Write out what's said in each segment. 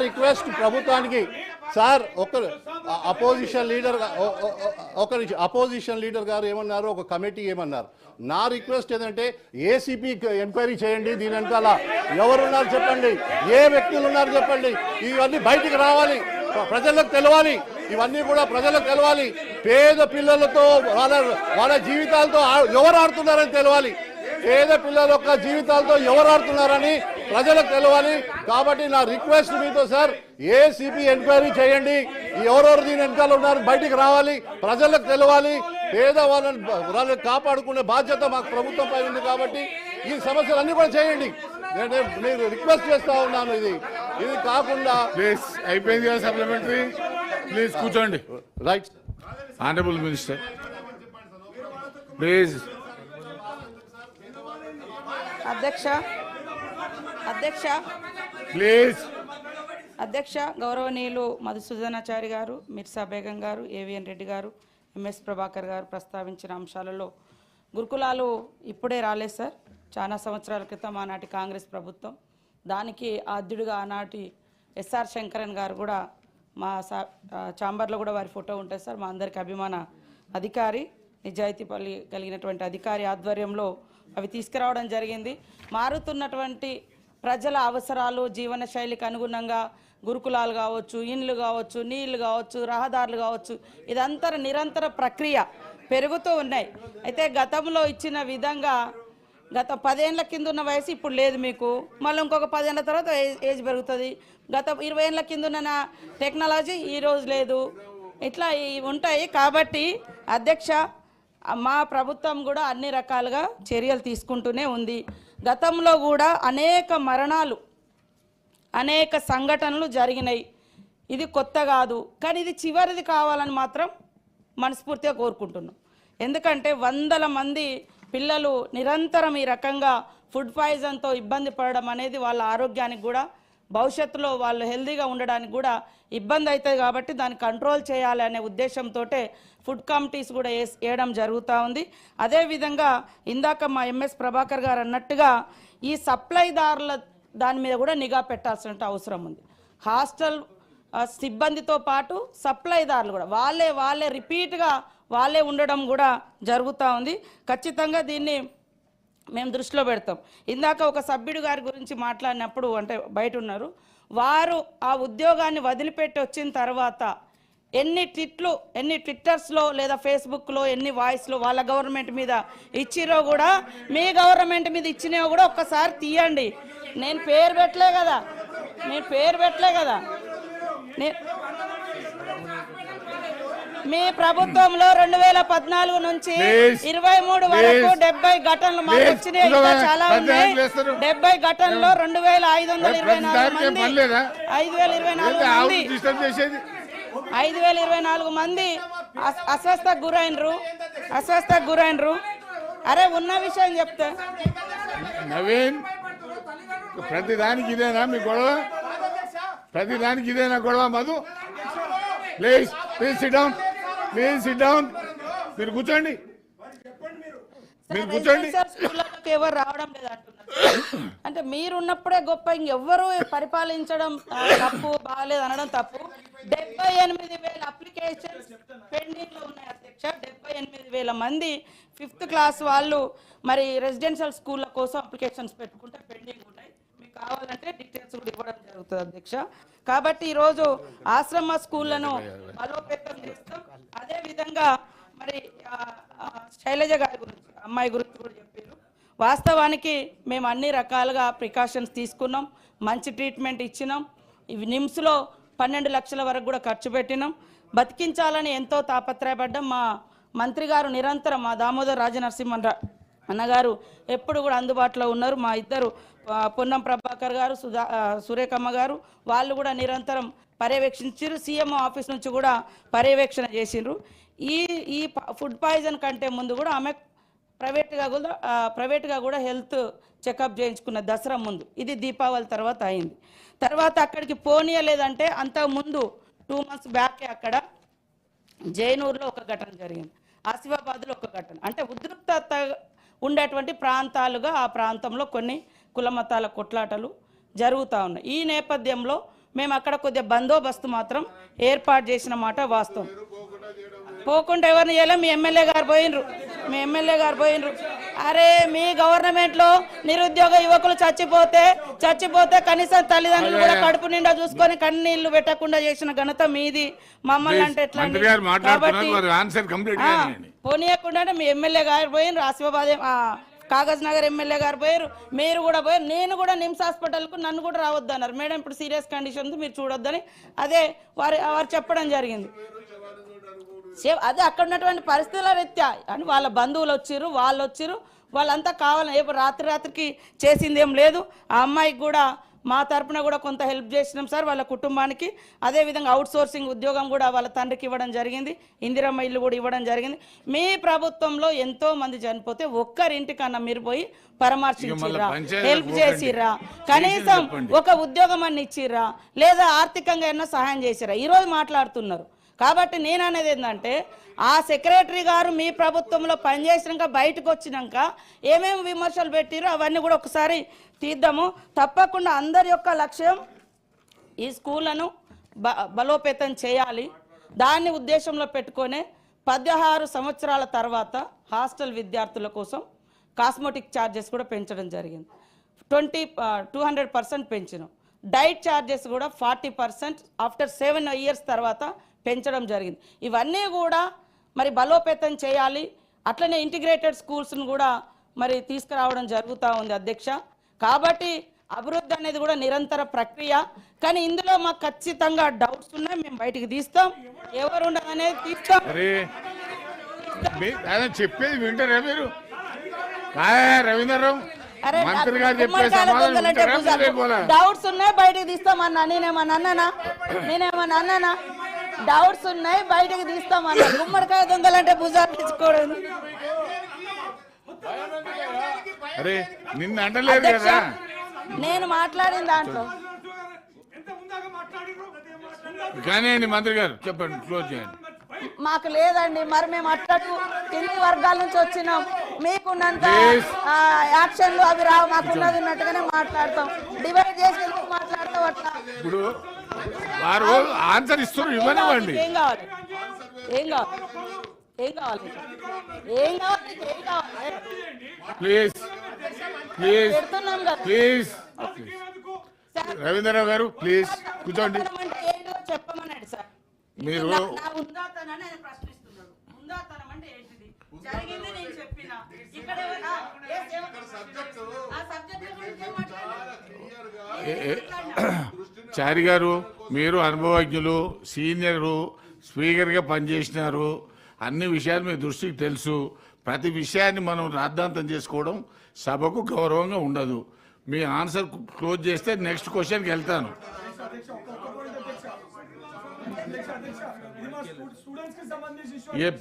Request ప్రభుత్వానికి sir opposition leader గారు ఏమన్నారు, ఒక కమిటీ ఏమన్నారు. నా రిక్వెస్ట్ ఏంటంటే ఏసీపీ ఎంక్వైరీ చేయండి. దీని వెనకాల ఎవరున్నారు చెప్పండి, ఏ వ్యక్తులు ఉన్నారు చెప్పండి. ఇవన్నీ బయటికి రావాలి, ప్రజలకు తెలవాలి. ఇవన్నీ కూడా ప్రజలకు తెలవాలి. పేద పిల్లలతో వాళ్ళ జీవితాలతో ఎవరు ఆడుతున్నారని తెలవాలి. పేద పిల్లల యొక్క జీవితాలతో ఎవరు ఆడుతున్నారని ప్రజలకు తెలవాలి. కాబట్టి నా రిక్వెస్ట్ మీతో సార్, ఏసీపీ ఎంక్వైరీ చేయండి. ఎవరెవరు దీని వెనకాల ఉన్నారు బయటికి రావాలి, ప్రజలకు తెలవాలి. పేద వాళ్ళని కాపాడుకునే బాధ్యత మాకు ప్రభుత్వంపై ఉంది. కాబట్టి ఈ సమస్యలన్నీ కూడా చేయండి. నేను రిక్వెస్ట్ చేస్తా ఉన్నాను. ఇది కాకుండా ప్లీజ్ అయిపోయింది కదా సప్లిమెంటరీ. ప్లీజ్ కూర్చోండి. Right honourable minister please. అధ్యక్ష గౌరవనీయులు మధుసూదనాచారి గారు, మిర్సా బేగం గారు, ఏవిఎన్ రెడ్డి గారు, ఎంఎస్ ప్రభాకర్ గారు ప్రస్తావించిన అంశాలలో గురుకులాలు ఇప్పుడే రాలేదు సార్. చాలా సంవత్సరాల క్రితం ఆనాటి కాంగ్రెస్ ప్రభుత్వం, దానికి ఆద్యుడిగా ఆనాటి ఎస్ఆర్ శంకరన్ గారు కూడా మా ఛాంబర్లో కూడా వారి ఫోటో ఉంటుంది సార్. మా అందరికి అభిమాన అధికారి, నిజాయితీ కలిగినటువంటి అధికారి ఆధ్వర్యంలో అవి తీసుకురావడం జరిగింది. మారుతున్నటువంటి ప్రజల అవసరాలు, జీవన శైలికి అనుగుణంగా గురుకులాలు కావచ్చు, ఇండ్లు కావచ్చు, నీళ్లు కావచ్చు, రహదారులు కావచ్చు, ఇదంతా నిరంతర ప్రక్రియ పెరుగుతూ ఉన్నాయి. అయితే గతంలో ఇచ్చిన విధంగా గత 10 ఏళ్ల కింద ఉన్న వయసు ఇప్పుడు లేదు మీకు, మళ్ళీ ఇంకొక 10 ఏళ్ల తర్వాత ఏజ్ పెరుగుతుంది. గత 20 ఏళ్ల కింద ఉన్న టెక్నాలజీ ఈరోజు లేదు. ఇట్లా ఉంటాయి. కాబట్టి అధ్యక్ష, మా ప్రభుత్వం కూడా అన్ని రకాలుగా చర్యలు తీసుకుంటూనే ఉంది. గతంలో కూడా అనేక మరణాలు, అనేక సంఘటనలు జరిగినాయి. ఇది కొత్త కాదు, కానీ ఇది చివరిది కావాలని మాత్రం మనస్ఫూర్తిగా కోరుకుంటున్నాం. ఎందుకంటే వందల మంది పిల్లలు నిరంతరం ఈ రకంగా ఫుడ్ పాయిజన్తో ఇబ్బంది పడడం అనేది వాళ్ళ ఆరోగ్యానికి కూడా, భవిష్యత్తులో వాళ్ళు హెల్తీగా ఉండడానికి కూడా ఇబ్బంది అవుతుంది. కాబట్టి దాన్ని కంట్రోల్ చేయాలి అనే ఉద్దేశంతో ఫుడ్ కమిటీస్ కూడా వేయడం జరుగుతూ ఉంది. అదేవిధంగా ఇందాక మా ఎంఎస్ ప్రభాకర్ గారు అన్నట్టుగా ఈ సప్లైదారుల దాని మీద కూడా నిఘా పెట్టాల్సిన అవసరం ఉంది. హాస్టల్ సిబ్బందితో పాటు సప్లైదారులు కూడా వాళ్ళే రిపీట్గా వాళ్ళే ఉండడం కూడా జరుగుతూ ఉంది. ఖచ్చితంగా దీన్ని మేము దృష్టిలో పెడతాం. ఇందాక ఒక సభ్యుడు గారి గురించి మాట్లాడినప్పుడు, అంటే బయట ఉన్నారు, వారు ఆ ఉద్యోగాన్ని వదిలిపెట్టి వచ్చిన తర్వాత ఎన్ని ట్విట్టర్స్లో లేదా ఫేస్బుక్లో ఎన్ని వాయిస్లో వాళ్ళ గవర్నమెంట్ మీద ఇచ్చిరో కూడా, మీ గవర్నమెంట్ మీద ఇచ్చినో కూడా ఒక్కసారి తీయండి. నేను పేరు పెట్టలే కదా. మీ ప్రభుత్వంలో 2014 నుంచి 23 వరకు 70 ఘటనలు మాకు వచ్చినాయి. ఇంకా చాలా ఉన్నాయి. 70 ఘటనలో 5,024 మంది అస్వస్థకు గురైనరు. అరే ఉన్న విషయం చెప్తే నవీన్, ప్రతిదానికి ఇదేనా మీ గొడవ? ప్రతిదానికి ఇదేనా గొడవ? Madhu please SIT down. మీరు కూర్చోండి. ఎవరు రావడం లేదు అంటున్నారు. అంటే మీరున్నప్పుడే గొప్ప, ఇంకెవ్వరు పరిపాలించడం తప్పు, బాగాలేదు అనడం తప్పు. 78,000 అప్లికేషన్స్ పెండింగ్ లో ఉన్నాయి అధ్యక్ష. 78,000 మంది 5th క్లాస్ వాళ్ళు మరి రెసిడెన్షియల్ స్కూళ్ళ కోసం అప్లికేషన్స్ పెట్టుకుంటే పెండింగ్ ఉన్నాయి. మీకు కావాలంటే డీటెయిల్స్ కూడా ఇవ్వడం జరుగుతుంది అధ్యక్ష. కాబట్టి ఈరోజు ఆశ్రమ స్కూళ్లను బలోపేతం చేస్తాం. అదేవిధంగా మరి శైలజ గారి గురించి, అమ్మాయి గురించి కూడా చెప్పారు. వాస్తవానికి మేము అన్ని రకాలుగా ప్రికాషన్స్ తీసుకున్నాం, మంచి ట్రీట్మెంట్ ఇచ్చినాం. ఇవి నిమ్స్లో 12 లక్షల వరకు కూడా ఖర్చు పెట్టినాం. బతికించాలని ఎంతో తాపత్రయపడ్డాం. మా మంత్రి గారు నిరంతరం, మా దామోదర్ రాజనరసింహన్ అన్నగారు ఎప్పుడు కూడా అందుబాటులో ఉన్నారు. మా ఇద్దరు పొన్నం ప్రభాకర్ గారు, సురేఖమ్మ గారు, వాళ్ళు కూడా నిరంతరం పర్యవేక్షించారు. సీఎంఓ ఆఫీస్ నుంచి కూడా పర్యవేక్షణ చేసిండ్రు. ఈ ఫుడ్ పాయిజన్ కంటే ముందు కూడా ఆమె ప్రైవేట్గా కూడా హెల్త్ చెకప్ చేయించుకున్న దసరా ముందు. ఇది దీపావళి తర్వాత అయింది. తర్వాత అక్కడికి పోనీయలేదంటే అంతకుముందు 2 months బ్యాకే అక్కడ జైనూరులో ఒక ఘటన జరిగింది, ఆసిఫాబాద్లో ఒక ఘటన. అంటే ఉద్రిక్తత ఉండేటువంటి ప్రాంతాలుగా ఆ ప్రాంతంలో కొన్ని కులమతాల కొట్లాటలు జరుగుతూ ఉన్నాయి. ఈ నేపథ్యంలో మేము అక్కడ కొద్దిగా బందోబస్తు మాత్రం ఏర్పాటు చేసిన మాట వాస్తవం. పోకుండా ఎవరిని చేయలే, మీ ఎమ్మెల్యే గారు పోయినరు. అరే మీ గవర్నమెంట్లో నిరుద్యోగ యువకులు చచ్చిపోతే కనీసం తల్లిదండ్రులు కూడా కడుపు నిండా చూసుకొని కన్నీళ్లు పెట్టకుండా చేసిన ఘనత మీది. మమ్మల్ని అంటే ఎట్లా? కాబట్టి పోనీయకుండా మీ ఎమ్మెల్యే గారు పోయినరు, ఆసిఫాబాద్ కాగజ్ నగర్ ఎమ్మెల్యే గారు పోయారు, మీరు కూడా పోయారు. నేను కూడా నిమ్స్ హాస్పిటల్కు నన్ను కూడా రావద్దన్నారు. మేడం ఇప్పుడు సీరియస్ కండిషన్ ఉంది, మీరు చూడొద్దని అదే వారు చెప్పడం జరిగింది. అదే అక్కడ ఉన్నటువంటి పరిస్థితుల రీత్యా అని వాళ్ళ బంధువులు వచ్చిర్రు, వాళ్ళంతా కావాలని రాత్రికి చేసింది ఏం లేదు. ఆ అమ్మాయికి కూడా మా తరపున కూడా కొంత హెల్ప్ చేసినాం సార్ వాళ్ళ కుటుంబానికి. అదేవిధంగా అవుట్ సోర్సింగ్ ఉద్యోగం కూడా వాళ్ళ తండ్రికి ఇవ్వడం జరిగింది, ఇందిరమ్మ ఇల్లు కూడా ఇవ్వడం జరిగింది. మీ ప్రభుత్వంలో ఎంతో మంది చనిపోతే ఒక్కరింటికన్నా మీరు పోయి పరామర్శించిర్రా, హెల్ప్ చేసిర్రా, కనీసం ఒక ఉద్యోగం అన్ని ఇచ్చిర్రా, లేదా ఆర్థికంగా ఏమన్నా సహాయం చేసిర్రా? ఈరోజు మాట్లాడుతున్నారు. కాబట్టి నేను అనేది ఏంటంటే ఆ సెక్రటరీ గారు మీ ప్రభుత్వంలో పనిచేసినాక బయటకు వచ్చినాక ఏమేమి విమర్శలు పెట్టిరో అవన్నీ కూడా ఒకసారి తీద్దాము. తప్పకుండా అందరి యొక్క లక్ష్యం ఈ స్కూళ్ళను బలోపేతం చేయాలి. దాన్ని ఉద్దేశంలో పెట్టుకొని 16 సంవత్సరాల తర్వాత హాస్టల్ విద్యార్థుల కోసం కాస్మెటిక్ ఛార్జెస్ కూడా పెంచడం జరిగింది. 200% పెంచినాం. డైట్ ఛార్జెస్ కూడా 40% ఆఫ్టర్ 7 years తర్వాత పెంచడం జరిగింది. ఇవన్నీ కూడా మరి బలోపేతం చేయాలి. అట్లనే ఇంటిగ్రేటెడ్ స్కూల్స్ను కూడా మరి తీసుకురావడం జరుగుతూ ఉంది అధ్యక్ష. కాబట్టి అభివృద్ధి అనేది కూడా నిరంతర ప్రక్రియ. కానీ ఇందులో మాకు ఖచ్చితంగా డౌట్స్ ఉన్నాయి, మేము బయటికి తీస్తాం. ఎవరు ఉండదనేది తీస్తాం. చెప్పేది వింటారా మీరు? రవీంద్రరావు డౌట్స్ ఉన్నాయి బయటకు తీస్తామన్నా. నేనేమన్నా అన్నానా? డౌట్స్ ఉన్నాయి బయటకు తీస్తామన్నా. గుమ్మడికాయ దొంగలంటే భుజాలు తెచ్చుకోవడం. అరే నిన్న అంటలేదు కదా నేను మాట్లాడిన దాంట్లో. కానీ మంత్రి గారు చెప్పండి, క్లోజ్ చేయండి. మాకు లేదండి, మరి మేము అట్టకు కింది వర్గాల నుంచి వచ్చినాం. మీకున్నంత యాక్షన్లు అవి రావు, మాకున్నది ఉన్నట్టుగానే మాట్లాడతాం. డివైడ్ చేసి మాట్లాడతాం. అట్లా ఇప్పుడు వారు ఆన్సర్ ఇస్తారు, ఇవ్వనివ్వండి. ఏం కావాలి? ప్లీజ్ రవీంద్రరావు గారు ప్లీజ్ కూర్చోండి. చెప్పమన్నాడు సార్. మీరు చారి గారు మీరు అనుభవజ్ఞులు, సీనియరు, స్పీకర్గా పనిచేసినారు. అన్ని విషయాలు మీ దృష్టికి తెలుసు. ప్రతి విషయాన్ని మనం రాద్ధాంతం చేసుకోవడం సభకు గౌరవంగా ఉండదు. మీ ఆన్సర్ క్లోజ్ చేస్తే నెక్స్ట్ క్వశ్చన్కి వెళ్తాను.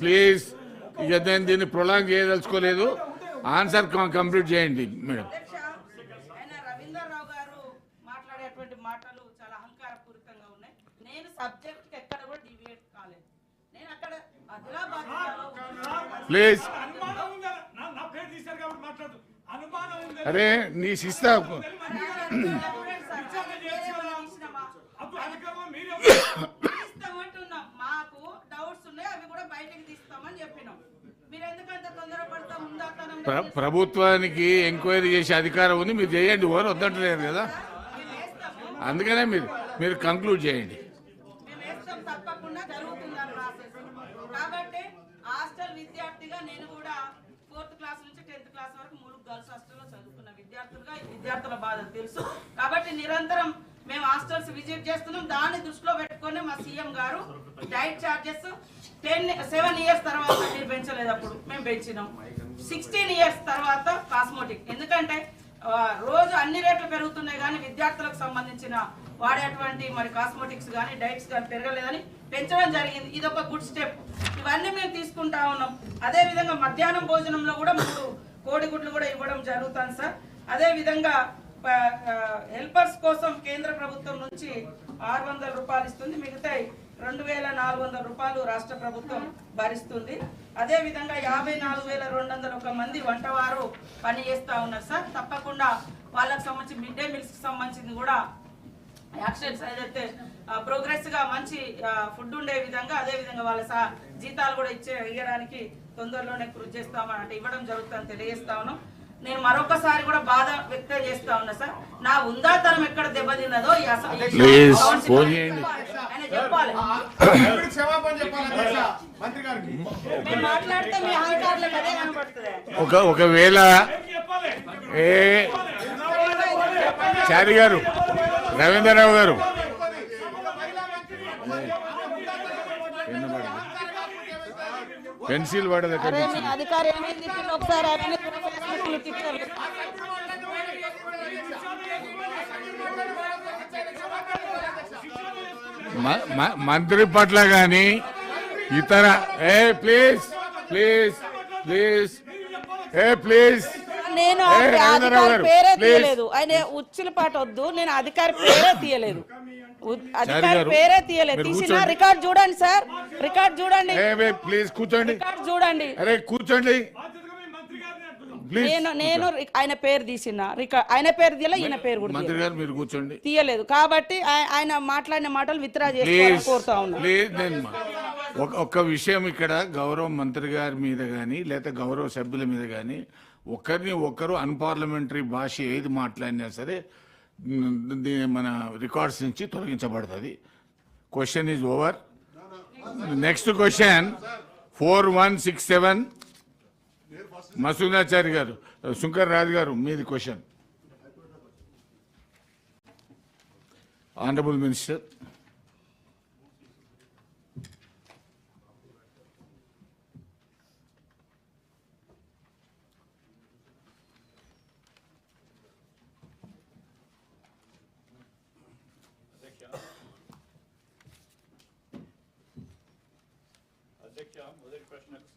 ప్లీజ్, ఇక నేను దీన్ని ప్రొలాంగ్ చేయదలుచుకోలేదు. ఆన్సర్ కంప్లీట్ చేయండి మేడం. రవీంద్రరావు గారు మాట్లాడేటువంటి మాటలు చాలా అహంకారపూరితంగా ఉన్నాయి. నేను సబ్జెక్ట్ ఎక్కడ కూడా డివియేట్ కాలేదు. నేను అక్కడ ప్లీజ్ అరే నీ శిస్తా మాకు డౌట్స్ ఉన్నాయి, అవి కూడా బయటకు తీస్తామని చెప్పినాం. మీరు ఎందుకంత తొందరపడతా ఉందా? ప్రభుత్వానికి ఎంక్వైరీ చేసే అధికారం ఉంది, మీరు చేయండి. ఎవరు వద్దంటలేరు కదా, అందుకనే మీరు కంక్లూడ్ చేయండి. తప్పకుండా జరుగుతుందని ప్రాసెస్. కాబట్టి హాస్టల్ విద్యార్థిగా నేను కూడా 4th క్లాస్ నుంచి 10th క్లాస్ వరకు 3 గర్ల్స్ హాస్టల్లో చదువుకున్న విద్యార్థుల బాధ తెలుసు. కాబట్టి నిరంతరం మేము హాస్టల్స్ విజిట్ చేస్తున్నాం. దాన్ని దృష్టిలో పెట్టుకుని మా సీఎం గారు డైట్ ఛార్జెస్ 7 years తర్వాత మీరు పెంచలేదు, అప్పుడు మేము పెంచినాం. 16 years తర్వాత కాస్మెటిక్, ఎందుకంటే రోజు అన్ని రేట్లు పెరుగుతున్నాయి కానీ విద్యార్థులకు సంబంధించిన వాడేటువంటి మరి కాస్మెటిక్స్ కానీ డైట్స్ కానీ పెరగలేదని పెంచడం జరిగింది. ఇది ఒక గుడ్ స్టెప్. ఇవన్నీ మేము తీసుకుంటా ఉన్నాం. అదేవిధంగా మధ్యాహ్నం భోజనంలో కూడా 3 కోడిగుడ్లు కూడా ఇవ్వడం జరుగుతుంది సార్. అదేవిధంగా హెల్పర్స్ కోసం కేంద్ర ప్రభుత్వం నుంచి 600 రూపాయలు ఇస్తుంది, మిగతా 2400 రూపాయలు రాష్ట్ర ప్రభుత్వం భరిస్తుంది. అదేవిధంగా 54,201 మంది వంటవారు పని చేస్తూ ఉన్నారు సార్. తప్పకుండా వాళ్ళకి సంబంధించి మిడ్ డే మీల్స్కి సంబంధించింది కూడా యాక్షన్స్ ఏదైతే ప్రోగ్రెస్ గా మంచి ఫుడ్ ఉండే విధంగా అదే విధంగా వాళ్ళ జీతాలు కూడా ఇవ్వడానికి తొందరలోనే కృషి చేస్తామని అంటే ఇవ్వడం జరుగుతుందని తెలియజేస్తా ఉన్నాం. నేను మరొకసారి కూడా బాధ వ్యక్తం చేస్తా ఉన్నా సార్, నా ఉందాతనం ఎక్కడ దెబ్బతిన్నదో ఈ Please, ఫోన్ ఆయన చేయండి. చెప్పాలి. క్షమాపణ చెప్పాలి అధ్యక్ష మంత్రి గారికి. మేము మాట్లాడితే మీ అహంకారులకు అదే కనబడుతుంది. ఒకవేళ చారి గారు, రవీంద్రరావు గారు పెన్సిల్ పడదు ఎక్కడ అరే మీ అధికారి ఏమైంది ఒకసారి ఆయన ఫేస్బుక్లో తిట్టారు. మంత్రి పట్ల గాని ఇతర ప్లీజ్ ప్లీజ్ ప్లీజ్ ప్లీజ్ నేను అధికారి పేరే తీయలేదు, ఆయన ఉచ్చుల పాట వద్దు, నేను అధికారి పేరే తీయలేదు, అధికారి పేరే తీయలేదు. తీసిన రికార్డ్ చూడండి సార్, రికార్డ్ చూడండి, ప్లీజ్ కూర్చోండి, రికార్డ్ చూడండి. అరే కూర్చోండి ప్లీజ్. నేను ఆయన పేరు తీసిన రికార్డ్, ఆయన పేరు తీయలే, ఈయన పేరు కూడా మంత్రి గారు మీరు కూర్చోండి తీయలేదు. కాబట్టి ఆయన మాట్లాడిన మాటలు విత్డ్రా ప్లీజ్ చేసుకోవాలని కోరుతా ఉన్నా. ప్లీజ్. నేను ఒక్క విషయం ఇక్కడ గౌరవ మంత్రి గారి మీద కానీ లేదా గౌరవ సభ్యుల మీద కానీ ఒకరిని ఒకరు అన్పార్లమెంటరీ భాష ఏది మాట్లాడినా సరే మన రికార్డ్స్ నుంచి తొలగించబడుతుంది. Question is over. Next question 4167 మసూదాచారి గారు, శంకర్ రాజు గారు మీది క్వశ్చన్. Honourable minister. అధ్యక్ష, మొదటి ప్రశ్నకు